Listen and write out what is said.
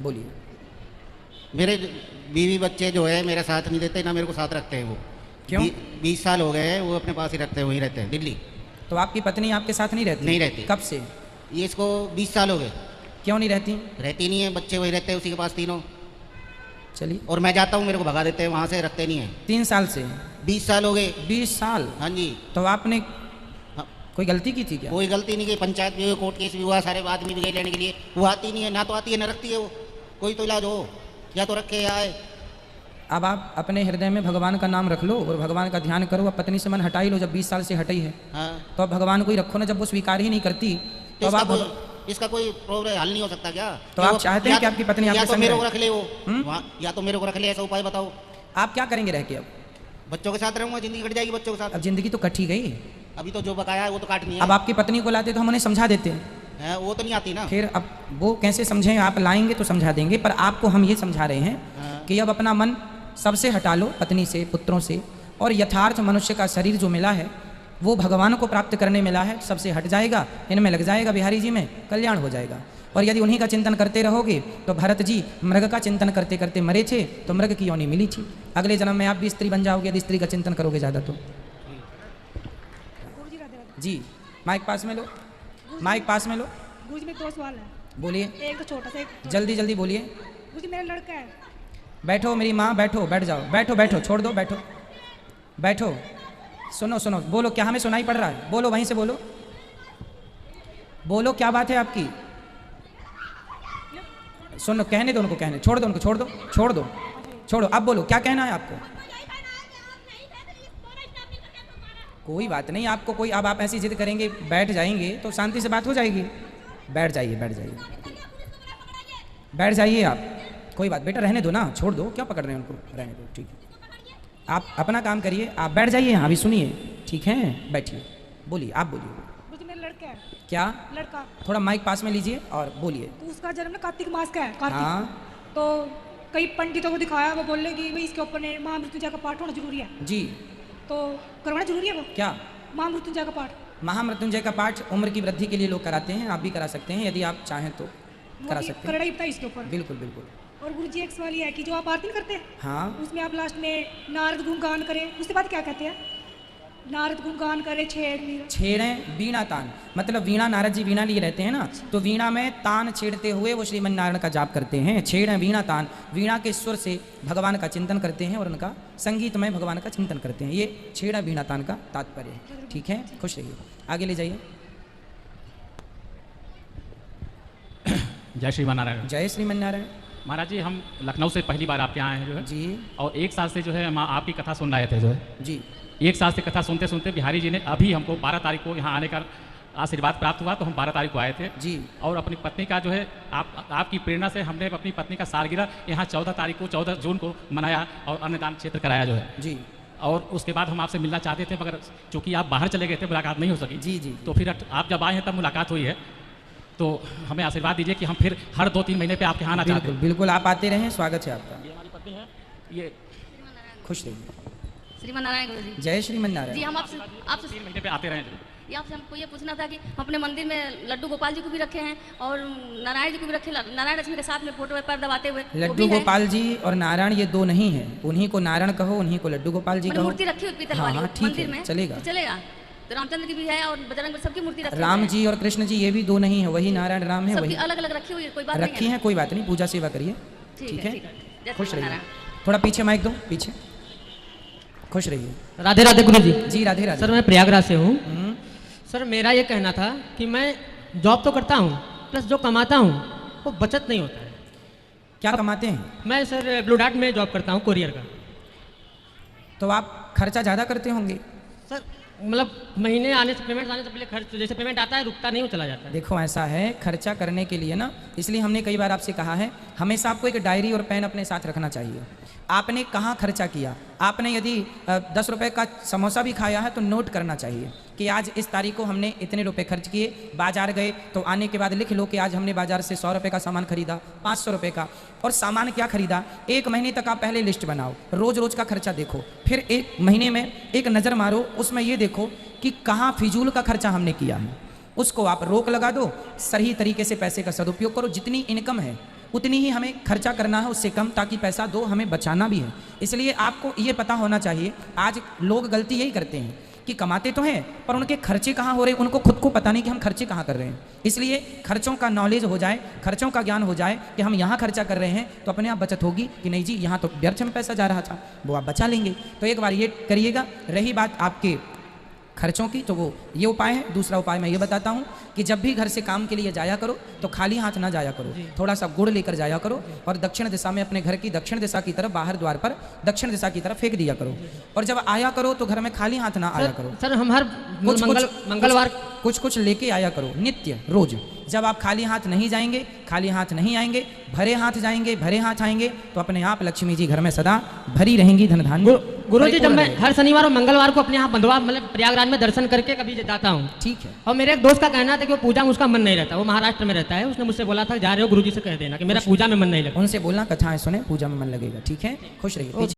बोलिए। मेरे बीवी बच्चे जो है मेरे साथ नहीं देते, ना मेरे को साथ रखते हैं वो। क्यों? 20 साल हो गए हैं, वो अपने पास ही रखते हैं, वहीं रहते हैं दिल्ली। तो आपकी पत्नी आपके साथ नहीं रहती? नहीं रहती। कब से? ये इसको 20 साल हो गए। क्यों नहीं रहती? रहती नहीं है, बच्चे वहीं रहते हैं उसी के पास तीनों। चलिए। और मैं जाता हूँ, मेरे को भगा देते हैं वहाँ से, रखते नहीं है। 3 साल से? 20 साल हो गए। 20 साल? हाँ जी। तो आपने हाँ। कोई गलती की थी क्या? कोई गलती नहीं की, पंचायत भी हुई, कोर्ट केस भी हुआ, सारे आदमी भी गए लेने के लिए, वो आती नहीं है, ना तो आती है ना रखती है वो। कोई तो इलाज हो, या तो रखे या आए। अब आप अपने हृदय में भगवान का नाम रख लो और भगवान का ध्यान करो। अब पत्नी से मन हटा ही लो, जब 20 साल से हटी है। हाँ। तो अब भगवान को ही रखो ना, जब वो स्वीकार ही नहीं करती तो अब आप इसका कोई प्रॉब्लम हल नहीं हो सकता क्या? तो आप चाहते हैं कि आपकी पत्नी आपके संग संग मेरे रहे? को रख ले वो, या तो मेरे को रख ले, ऐसा उपाय बताओ। आप क्या करेंगे रह के? अब बच्चों के साथ रहूंगा, जिंदगी कट जाएगी बच्चों के साथ। अब जिंदगी तो कट ही गई। अभी तो जो बकाया है वो तो काटनी है। अब आपकी पत्नी को लाते तो हम उन्हें समझा देते हैं। वो तो नहीं आती ना। फिर अब वो कैसे समझें? आप लाएंगे तो समझा देंगे, पर आपको हम ये समझा रहे हैं कि अब अपना मन सबसे हटा लो, पत्नी से, पुत्रों से, और यथार्थ मनुष्य का शरीर जो मिला है वो भगवान को प्राप्त करने मिला है, सबसे हट जाएगा, इनमें लग जाएगा, बिहारी जी में कल्याण हो जाएगा। और यदि उन्हीं का चिंतन करते रहोगे तो भरत जी मृग का चिंतन करते करते मरे थे, तो मृग की योनि मिली थी। अगले जन्म में आप भी स्त्री बन जाओगे यदि स्त्री का चिंतन करोगे ज़्यादा तो। जी, माइक पास में लो, माइक पास में लो। गुरुजी में 2 सवाल है। बोलिए। एक तो छोटा सा, एक जल्दी जल्दी बोलिए। गुरुजी मेरा लड़का है। बैठो मेरी माँ, बैठो, बैठ जाओ, बैठो बैठो, छोड़ दो, बैठो बैठो। सुनो सुनो, बोलो, क्या हमें सुनाई पड़ रहा है? बोलो, वहीं से बोलो, बोलो क्या बात है आपकी? सुनो, कहने दो उनको, कहने, छोड़ दो उनको, छोड़ दो, छोड़ दो, छोड़ो। अब बोलो, क्या कहना है आपको? कोई बात नहीं, आपको कोई, अब आप ऐसी जिद करेंगे, बैठ जाएंगे तो शांति से बात हो जाएगी। बैठ जाइए, बैठ जाइए, बैठ जाइए आप। कोई बात, बेटा रहने दो ना, छोड़ दो, क्या पकड़ रहे हैं उनको, रहने दो, ठीक है। आप अपना काम करिए, आप बैठ जाइए यहाँ, अभी सुनिए, ठीक है, बैठिए, बोलिए, आप बोलिए। गुरुजी मेरा लड़का है। क्या? लड़का। थोड़ा माइक पास में लीजिए और बोलिए। तो उसका जन्म ना कार्तिक मास का है, कार्तिक। हाँ। तो कई पंडितों को दिखाया, वो बोल रहे कि भाई इसके ऊपर महामृत्युंजय का पाठ होना जरूरी है। जी। तो करवाना जरूरी है वो? क्या? महामृत्युंजय का पाठ। महामृत्युंजय का पाठ उम्र की वृद्धि के लिए लोग कराते हैं, आप भी करा सकते हैं, यदि आप चाहें तो करा सकते हैं। करना ही बताइए इसके ऊपर। बिल्कुल बिल्कुल। और गुरुजी एक सवाल ये है कि जो आप आरती करते हैं, हाँ, उसमें आप लास्ट में नारद गुणगान करें, उसके बाद क्या कहते हैं? नारद गुणगान करे, छेड़ें वीणा तान, मतलब वीणा, नारद जी वीणा लिए रहते हैं ना, तो वीणा में तान छेड़ते हुए वो श्रीमन नारायण का जाप करते हैं। छेड़ें वीणा तान, वीणा के स्वर से भगवान का चिंतन करते हैं और उनका संगीत में भगवान का चिंतन करते हैं। ये छेड़ा वीणा तान का तात्पर्य है, ठीक है। खुश रहिए, आगे ले जाइए। जय श्रीमान नारायण। जय श्रीमन नारायण। महाराज जी, हम लखनऊ से पहली बार आपके यहाँ आए हैं जो है जी, और 1 साल से जो है हम आपकी कथा सुन रहे थे जो है जी। 1 साल से कथा सुनते सुनते बिहारी जी ने अभी हमको 12 तारीख को यहाँ आने का आशीर्वाद प्राप्त हुआ, तो हम 12 तारीख को आए थे जी। और अपनी पत्नी का जो है आपकी प्रेरणा से हमने अपनी पत्नी का सालगिरह यहाँ 14 तारीख को, 14 जून को मनाया और अन्नदान क्षेत्र कराया जो है जी। और उसके बाद हम आपसे मिलना चाहते थे, मगर चूंकि आप बाहर चले गए थे, मुलाकात नहीं हो सकी। जी जी। तो फिर आप जब आए हैं तब मुलाकात हुई है, तो हमें आशीर्वाद दीजिए कि हम फिर हर 2-3 महीने पे आपके यहाँ आना चाहते हैं। बिल्कुल, आप आते रहें, स्वागत है आपका। ये हमारी पत्नी है, ये खुश रहिए। श्रीमान नारायण गुरु जी। जय श्रीमन जी, नारायण। हम आपसे 3 महीने पे आते रहे। ये आपसे हमको ये पूछना था कि हम अपने मंदिर में लड्डू गोपाल जी को भी रखे हैं और नारायण जी को भी रखे, नारायण लक्ष्मी के साथ में फोटो पर दबाते हुए। लड्डू गोपाल जी और नारायण ये दो नहीं है, उन्हीं को नारायण कहो, उन्हीं को लड्डू गोपाल जी कहो। मूर्ति रखी हुई पीतल वाली मंदिर में, चलेगा चलेगा। तो रामचंद्र की भी है और बजरंग, सबकी मूर्ति रखी राम जी और कृष्ण जी ये भी दो नहीं है, वही नारायण राम है, वही अलग अलग रखी हुई है, कोई बात रखी है, कोई बात नहीं, पूजा सेवा करिए, ठीक है। खुश रहिए, थोड़ा पीछे माइक दो, पीछे। खुश रहिए। राधे राधे गुरु जी। जी राधे राधे। सर मैं प्रयागराज से हूँ। सर मेरा ये कहना था कि मैं जॉब तो करता हूँ, प्लस जो कमाता हूँ वो बचत नहीं होता है। क्या कमाते हैं? मैं सर ब्लू डार्ट में जॉब करता हूँ, कोरियर का। तो आप खर्चा ज़्यादा करते होंगे? सर मतलब महीने आने से, पेमेंट आने से पहले खर्च, जैसे पेमेंट आता है रुकता नहीं, वो चला जाता है। देखो ऐसा है, खर्चा करने के लिए ना, इसलिए हमने कई बार आपसे कहा है, हमेशा आपको एक डायरी और पेन अपने साथ रखना चाहिए। आपने कहाँ खर्चा किया, आपने यदि 10 रुपए का समोसा भी खाया है तो नोट करना चाहिए कि आज इस तारीख को हमने इतने रुपए खर्च किए। बाजार गए तो आने के बाद लिख लो कि आज हमने बाजार से 100 रुपए का सामान खरीदा, 500 रुपए का, और सामान क्या खरीदा। 1 महीने तक आप पहले लिस्ट बनाओ, रोज रोज का खर्चा देखो, फिर 1 महीने में एक नज़र मारो, उसमें ये देखो कि कहाँ फिजूल का खर्चा हमने किया है, उसको आप रोक लगा दो, सही तरीके से पैसे का सदुपयोग करो। जितनी इनकम है उतनी ही हमें खर्चा करना है, उससे कम, ताकि पैसा दो हमें बचाना भी है। इसलिए आपको ये पता होना चाहिए, आज लोग गलती यही करते हैं कि कमाते तो हैं पर उनके खर्चे कहाँ हो रहे हैं, उनको खुद को पता नहीं कि हम खर्चे कहाँ कर रहे हैं। इसलिए खर्चों का नॉलेज हो जाए, खर्चों का ज्ञान हो जाए कि हम यहाँ खर्चा कर रहे हैं तो अपने आप बचत होगी कि नहीं जी यहाँ तो व्यर्थ में पैसा जा रहा था, वो आप बचा लेंगे। तो एक बार ये करिएगा। रही बात आपके खर्चों की, तो वो ये उपाय है। दूसरा उपाय मैं ये बताता हूँ कि जब भी घर से काम के लिए जाया करो तो खाली हाथ ना जाया करो, थोड़ा सा गुड़ लेकर जाया करो और दक्षिण दिशा में, अपने घर की दक्षिण दिशा की तरफ, बाहर द्वार पर दक्षिण दिशा की तरफ फेंक दिया करो। और जब आया करो तो घर में खाली हाथ ना आया करो। सर हम हर मंगलवार कुछ लेके आया करो, नित्य रोज। जब आप खाली हाथ नहीं जाएंगे, खाली हाथ नहीं आएंगे, भरे हाथ जाएंगे, भरे हाथ आएंगे, तो अपने आप लक्ष्मी जी घर में सदा भरी रहेंगी, धन धान्य। गुरु जी, जब मैं हर शनिवार और मंगलवार को अपने यहाँ बंधवा मतलब प्रयागराज में दर्शन करके कभी जाता हूँ, ठीक है। और मेरे एक दोस्त का कहना था कि वो पूजा में उसका मन नहीं रहता, वो महाराष्ट्र में रहता है। उसने मुझसे बोला था जा रहे हो गुरु जी से कह देना कि मेरा पूजा में मन नहीं लगता। उनसे बोलना कथाएं सुने, पूजा में मन लगेगा। ठीक है, खुश रहिए।